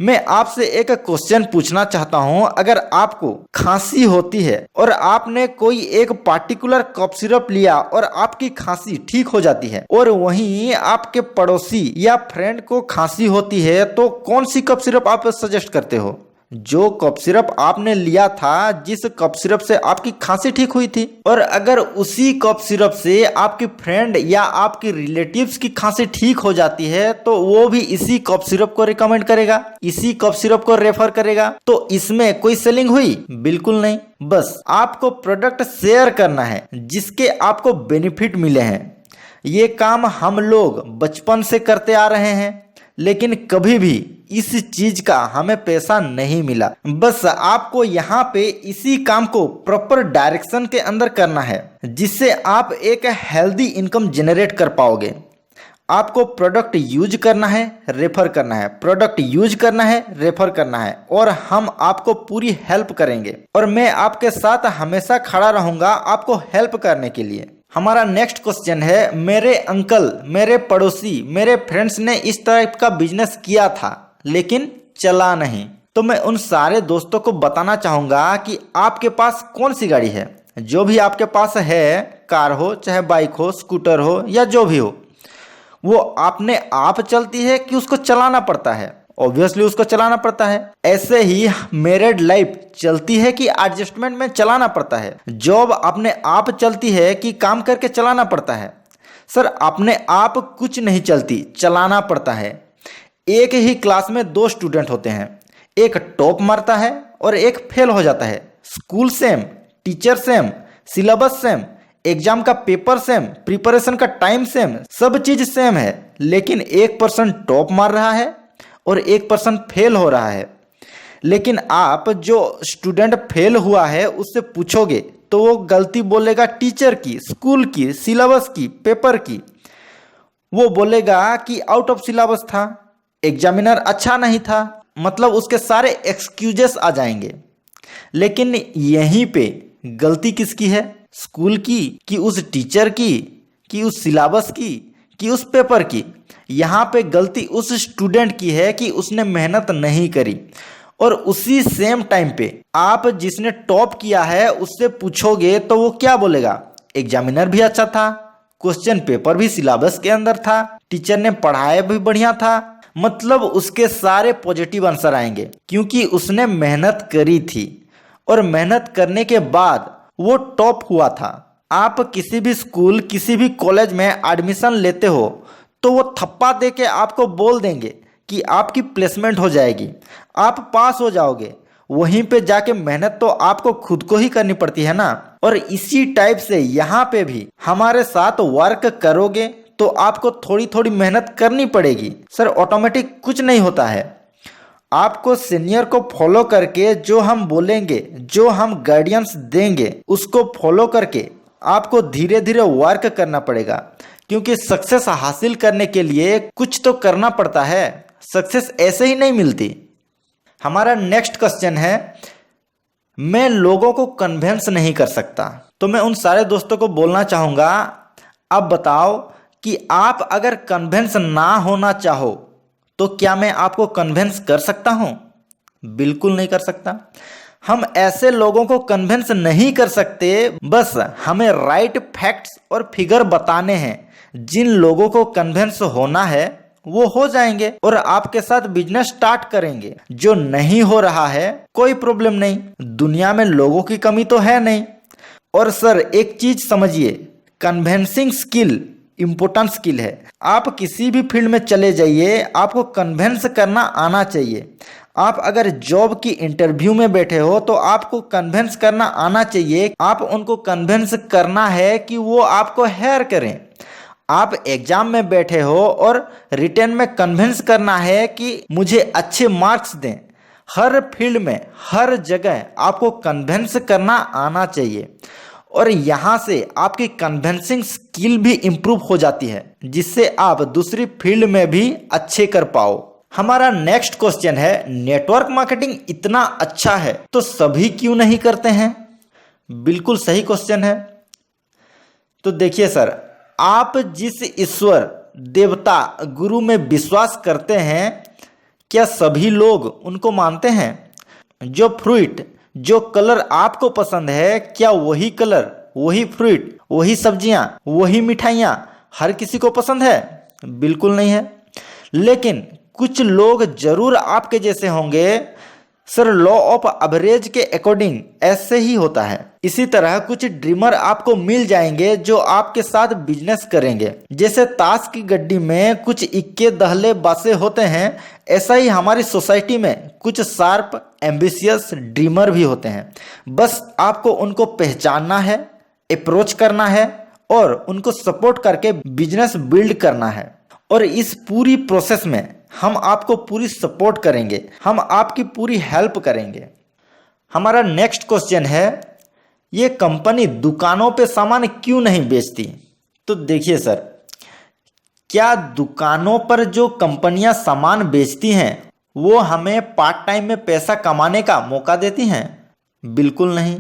A: मैं आपसे एक क्वेश्चन पूछना चाहता हूं, अगर आपको खांसी होती है और आपने कोई एक पार्टिकुलर कफ सिरप लिया और आपकी खांसी ठीक हो जाती है, और वहीं आपके पड़ोसी या फ्रेंड को खांसी होती है, तो कौन सी कफ सिरप आप सजेस्ट करते हो? जो कफ सिरप आपने लिया था, जिस कफ सिरप से आपकी खांसी ठीक हुई थी। और अगर उसी कफ सिरप से आपकी फ्रेंड या आपकी रिलेटिव्स की खांसी ठीक हो जाती है, तो वो भी इसी कफ सिरप को रिकमेंड करेगा, इसी कफ सिरप को रेफर करेगा। तो इसमें कोई सेलिंग हुई? बिल्कुल नहीं। बस आपको प्रोडक्ट शेयर करना है जिसके आपको बेनिफिट मिले हैं। ये काम हम लोग बचपन से करते आ रहे हैं, लेकिन कभी भी इस चीज का हमें पैसा नहीं मिला। बस आपको यहाँ पे इसी काम को प्रॉपर डायरेक्शन के अंदर करना है, जिससे आप एक हेल्दी इनकम जनरेट कर पाओगे। आपको प्रोडक्ट यूज करना है, रेफर करना है, प्रोडक्ट यूज करना है, रेफर करना है, और हम आपको पूरी हेल्प करेंगे। और मैं आपके साथ हमेशा खड़ा रहूंगा आपको हेल्प करने के लिए। हमारा नेक्स्ट क्वेश्चन है, मेरे अंकल, मेरे पड़ोसी, मेरे फ्रेंड्स ने इस टाइप का बिजनेस किया था लेकिन चला नहीं। तो मैं उन सारे दोस्तों को बताना चाहूंगा कि आपके पास कौन सी गाड़ी है। जो भी आपके पास है, कार हो चाहे बाइक हो, स्कूटर हो या जो भी हो, वो अपने आप चलती है कि उसको चलाना पड़ता है? ऑब्वियसली उसको चलाना पड़ता है। ऐसे ही मैरिड लाइफ चलती है कि एडजस्टमेंट में चलाना पड़ता है? जॉब अपने आप चलती है कि काम करके चलाना पड़ता है? सर, अपने आप कुछ नहीं चलती, चलाना पड़ता है। एक ही क्लास में 2 स्टूडेंट होते हैं, एक टॉप मारता है और एक फेल हो जाता है। School same, teacher same, syllabus same, exam का पेपर सेम, प्रिपरेशन का टाइम सेम, सब चीज सेम है, लेकिन एक पर्सन टॉप मार रहा है और एक पर्सन फेल हो रहा है। लेकिन आप जो स्टूडेंट फेल हुआ है उससे पूछोगे तो वो गलती बोलेगा टीचर की, स्कूल की, सिलेबस की, पेपर की। वो बोलेगा कि आउट ऑफ सिलेबस था, एग्जामिनर अच्छा नहीं था, मतलब उसके सारे एक्सक्यूजेस आ जाएंगे। लेकिन यहीं पे गलती किसकी है? स्कूल की, कि उस टीचर की, कि उस सिलेबस की, कि उस पेपर की? यहाँ पे गलती उस स्टूडेंट की है कि उसने मेहनत नहीं करी। और उसी सेम टाइम पे आप जिसने टॉप किया है उससे पूछोगे तो वो क्या बोलेगा? एग्जामिनर भी अच्छा था, क्वेश्चन पेपर भी सिलेबस के अंदर था, टीचर ने पढ़ाया भी बढ़िया था। मतलब उसके सारे पॉजिटिव आंसर आएंगे क्योंकि उसने मेहनत करी थी और मेहनत करने के बाद वो टॉप हुआ था। आप किसी भी स्कूल, किसी भी कॉलेज में एडमिशन लेते हो तो वो थप्पा दे के आपको बोल देंगे कि आपकी प्लेसमेंट हो जाएगी, आप पास हो जाओगे। वहीं पे जाके मेहनत तो आपको खुद को ही करनी पड़ती है ना। और इसी टाइप से यहाँ पे भी हमारे साथ वर्क करोगे तो आपको थोड़ी थोड़ी मेहनत करनी पड़ेगी। सर ऑटोमेटिक कुछ नहीं होता है। आपको सीनियर को फॉलो करके जो हम बोलेंगे, जो हम गाइडेंस देंगे, उसको फॉलो करके आपको धीरे धीरे वर्क करना पड़ेगा। क्योंकि सक्सेस हासिल करने के लिए कुछ तो करना पड़ता है, सक्सेस ऐसे ही नहीं मिलती। हमारा नेक्स्ट क्वेश्चन है, मैं लोगों को कन्विंस नहीं कर सकता। तो मैं उन सारे दोस्तों को बोलना चाहूँगा, अब बताओ कि आप अगर कन्विंस ना होना चाहो तो क्या मैं आपको कन्विंस कर सकता हूँ? बिल्कुल नहीं कर सकता। हम ऐसे लोगों को कन्विंस नहीं कर सकते, बस हमें राइट फैक्ट्स और फिगर बताने हैं। जिन लोगों को कन्विंस होना है वो हो जाएंगे और आपके साथ बिजनेस स्टार्ट करेंगे। जो नहीं हो रहा है कोई प्रॉब्लम नहीं, दुनिया में लोगों की कमी तो है नहीं। और सर एक चीज समझिए, कन्विंसिंग स्किल इंपॉर्टेंट स्किल है। आप किसी भी फील्ड में चले जाइए, आपको कन्विंस करना आना चाहिए। आप अगर जॉब की इंटरव्यू में बैठे हो तो आपको कन्विंस करना आना चाहिए। आप उनको कन्विंस करना है कि वो आपको हायर करें। आप एग्जाम में बैठे हो और रिटन में कन्विंस करना है कि मुझे अच्छे मार्क्स दें। हर फील्ड में, हर जगह आपको कन्विंस करना आना चाहिए और यहाँ से आपकी कन्विंसिंग स्किल भी इम्प्रूव हो जाती है, जिससे आप दूसरी फील्ड में भी अच्छे कर पाओ। हमारा नेक्स्ट क्वेश्चन है, नेटवर्क मार्केटिंग इतना अच्छा है तो सभी क्यों नहीं करते हैं? बिल्कुल सही क्वेश्चन है। तो देखिए सर, आप जिस ईश्वर, देवता, गुरु में विश्वास करते हैं, क्या सभी लोग उनको मानते हैं? जो फ्रूट, जो कलर आपको पसंद है, क्या वही कलर, वही फ्रूट, वही सब्जियां, वही मिठाइयां हर किसी को पसंद है? बिल्कुल नहीं है। लेकिन कुछ लोग जरूर आपके जैसे होंगे। सर लॉ ऑफ एवरेज के अकॉर्डिंग ऐसे ही होता है। इसी तरह कुछ ड्रीमर आपको मिल जाएंगे जो आपके साथ बिजनेस करेंगे। जैसे ताश की गड्डी में कुछ इक्के दहले बासे होते हैं, ऐसा ही हमारी सोसाइटी में कुछ शार्प एम्बिशियस ड्रीमर भी होते हैं। बस आपको उनको पहचानना है, अप्रोच करना है और उनको सपोर्ट करके बिजनेस बिल्ड करना है। और इस पूरी प्रोसेस में हम आपको पूरी सपोर्ट करेंगे, हम आपकी पूरी हेल्प करेंगे। हमारा नेक्स्ट क्वेश्चन है, ये कंपनी दुकानों पे सामान क्यों नहीं बेचती? तो देखिए सर, क्या दुकानों पर जो कंपनियां सामान बेचती हैं वो हमें पार्ट टाइम में पैसा कमाने का मौका देती हैं? बिल्कुल नहीं।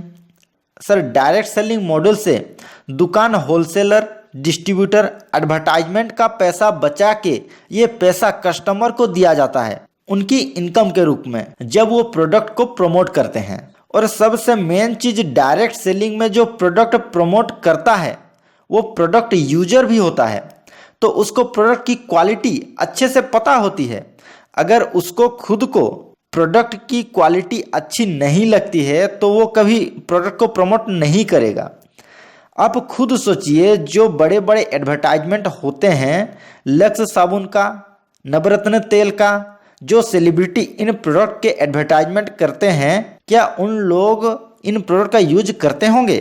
A: सर डायरेक्ट सेलिंग मॉडल से दुकान होलसेलर, डिस्ट्रीब्यूटर, एडवर्टाइजमेंट का पैसा बचा के ये पैसा कस्टमर को दिया जाता है उनकी इनकम के रूप में, जब वो प्रोडक्ट को प्रमोट करते हैं। और सबसे मेन चीज, डायरेक्ट सेलिंग में जो प्रोडक्ट प्रमोट करता है वो प्रोडक्ट यूजर भी होता है, तो उसको प्रोडक्ट की क्वालिटी अच्छे से पता होती है। अगर उसको खुद को प्रोडक्ट की क्वालिटी अच्छी नहीं लगती है तो वो कभी प्रोडक्ट को प्रमोट नहीं करेगा। आप खुद सोचिए, जो बड़े बड़े एडवर्टाइजमेंट होते हैं, लक्स साबुन का, नवरत्न तेल का, जो सेलिब्रिटी इन प्रोडक्ट के एडवर्टाइजमेंट करते हैं, क्या उन लोग इन प्रोडक्ट का यूज करते होंगे?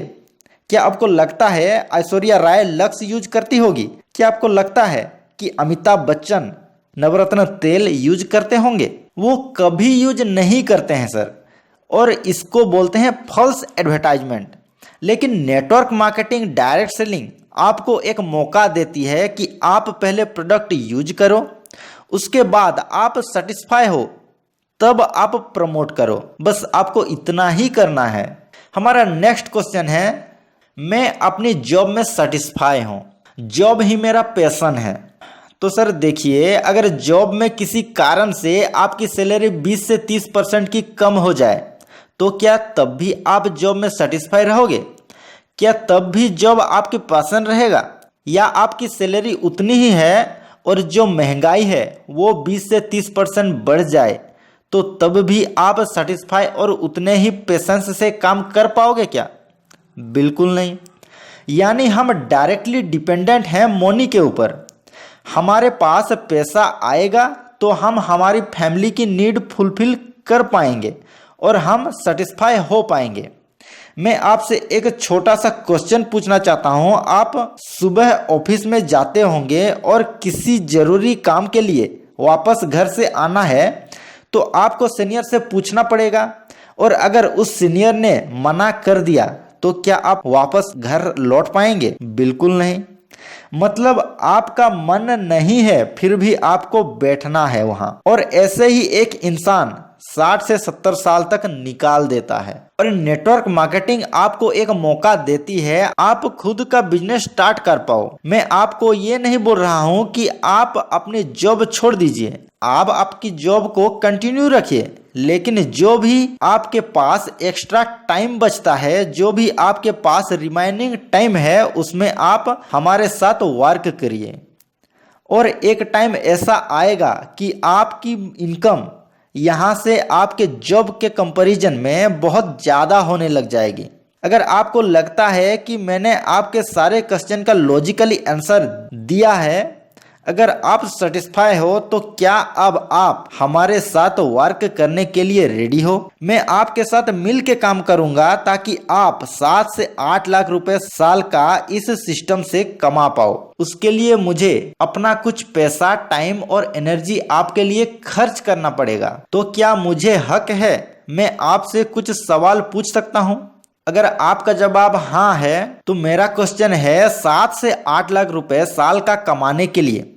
A: क्या आपको लगता है ऐश्वर्या राय लक्स यूज करती होगी? क्या आपको लगता है कि अमिताभ बच्चन नवरत्न तेल यूज करते होंगे? वो कभी यूज नहीं करते हैं सर, और इसको बोलते हैं फॉल्स एडवर्टाइजमेंट। लेकिन नेटवर्क मार्केटिंग, डायरेक्ट सेलिंग आपको एक मौका देती है कि आप पहले प्रोडक्ट यूज करो, उसके बाद आप सेटिस्फाई हो तब आप प्रमोट करो। बस आपको इतना ही करना है। हमारा नेक्स्ट क्वेश्चन है, मैं अपनी जॉब में सेटिस्फाई हूं, जॉब ही मेरा पैशन है। तो सर देखिए, अगर जॉब में किसी कारण से आपकी सैलरी 20 से 30% की कम हो जाए तो क्या तब भी आप जॉब में सेटिस्फाई रहोगे? क्या तब भी जॉब आपकी पसंद रहेगा? या आपकी सैलरी उतनी ही है और जो महंगाई है वो 20 से 30% बढ़ जाए तो तब भी आप सेटिस्फाई और उतने ही पेशेंस से काम कर पाओगे क्या? बिल्कुल नहीं। यानी हम डायरेक्टली डिपेंडेंट हैं मनी के ऊपर। हमारे पास पैसा आएगा तो हम हमारी फैमिली की नीड फुलफिल कर पाएंगे और हम सेटिस्फाई हो पाएंगे। मैं आपसे एक छोटा सा क्वेश्चन पूछना चाहता हूं। आप सुबह ऑफिस में जाते होंगे और किसी जरूरी काम के लिए वापस घर से आना है तो आपको सीनियर से पूछना पड़ेगा, और अगर उस सीनियर ने मना कर दिया तो क्या आप वापस घर लौट पाएंगे? बिल्कुल नहीं। मतलब आपका मन नहीं है फिर भी आपको बैठना है वहां। और ऐसे ही एक इंसान 60 से 70 साल तक निकाल देता है। और नेटवर्क मार्केटिंग आपको एक मौका देती है आप खुद का बिजनेस स्टार्ट कर पाओ। मैं आपको ये नहीं बोल रहा हूं कि आप अपनी जॉब छोड़ दीजिए, आप आपकी जॉब को कंटिन्यू रखिए, लेकिन जो भी आपके पास एक्स्ट्रा टाइम बचता है, जो भी आपके पास रिमाइनिंग टाइम है, उसमें आप हमारे साथ वर्क करिए। और एक टाइम ऐसा आएगा कि आपकी इनकम यहाँ से आपके जॉब के कंपैरिजन में बहुत ज़्यादा होने लग जाएगी। अगर आपको लगता है कि मैंने आपके सारे क्वेश्चन का लॉजिकली आंसर दिया है, अगर आप सेटिस्फाई हो तो क्या अब आप हमारे साथ वर्क करने के लिए रेडी हो? मैं आपके साथ मिल के काम करूंगा ताकि आप 7 से 8 लाख रुपए साल का इस सिस्टम से कमा पाओ। उसके लिए मुझे अपना कुछ पैसा, टाइम और एनर्जी आपके लिए खर्च करना पड़ेगा। तो क्या मुझे हक है मैं आपसे कुछ सवाल पूछ सकता हूँ? अगर आपका जवाब हाँ है तो मेरा क्वेश्चन है, 7 से 8 लाख रुपए साल का कमाने के लिए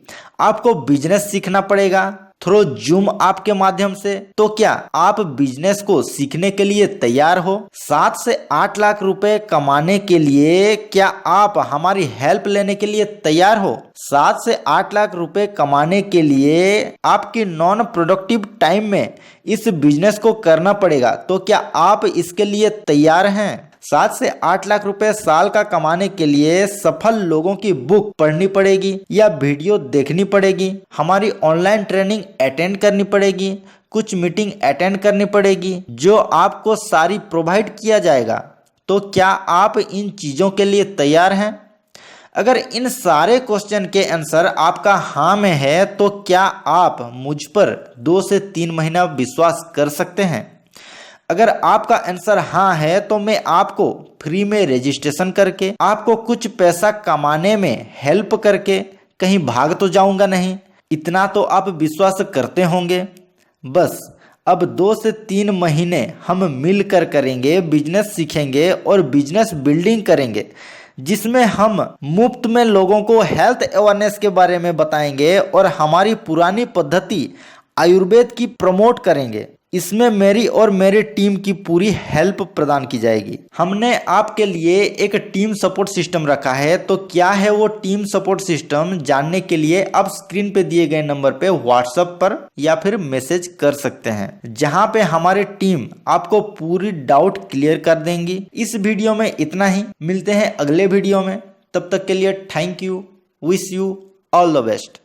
A: आपको बिजनेस सीखना पड़ेगा थ्रू जूम ऐप के माध्यम से। तो क्या आप बिजनेस को सीखने के लिए तैयार हो? 7 से 8 लाख रुपए कमाने के लिए क्या आप हमारी हेल्प लेने के लिए तैयार हो? 7 से 8 लाख रुपए कमाने के लिए आपकी नॉन प्रोडक्टिव टाइम में इस बिजनेस को करना पड़ेगा। तो क्या आप इसके लिए तैयार हैं? 7 से 8 लाख रुपए साल का कमाने के लिए सफल लोगों की बुक पढ़नी पड़ेगी या वीडियो देखनी पड़ेगी, हमारी ऑनलाइन ट्रेनिंग अटेंड करनी पड़ेगी, कुछ मीटिंग अटेंड करनी पड़ेगी जो आपको सारी प्रोवाइड किया जाएगा। तो क्या आप इन चीज़ों के लिए तैयार हैं? अगर इन सारे क्वेश्चन के आंसर आपका हाँ में है तो क्या आप मुझ पर 2 से 3 महीना विश्वास कर सकते हैं? अगर आपका आंसर हाँ है तो मैं आपको फ्री में रजिस्ट्रेशन करके आपको कुछ पैसा कमाने में हेल्प करके कहीं भाग तो जाऊंगा नहीं, इतना तो आप विश्वास करते होंगे। बस अब 2 से 3 महीने हम मिलकर करेंगे, बिजनेस सीखेंगे और बिजनेस बिल्डिंग करेंगे, जिसमें हम मुफ्त में लोगों को हेल्थ अवेयरनेस के बारे में बताएंगे और हमारी पुरानी पद्धति आयुर्वेद की प्रमोट करेंगे। इसमें मेरी और मेरी टीम की पूरी हेल्प प्रदान की जाएगी। हमने आपके लिए एक टीम सपोर्ट सिस्टम रखा है। तो क्या है वो टीम सपोर्ट सिस्टम, जानने के लिए आप स्क्रीन पे दिए गए नंबर पे व्हाट्सएप पर या फिर मैसेज कर सकते हैं, जहां पे हमारी टीम आपको पूरी डाउट क्लियर कर देंगी। इस वीडियो में इतना ही, मिलते हैं अगले वीडियो में। तब तक के लिए thank you, wish you all the best.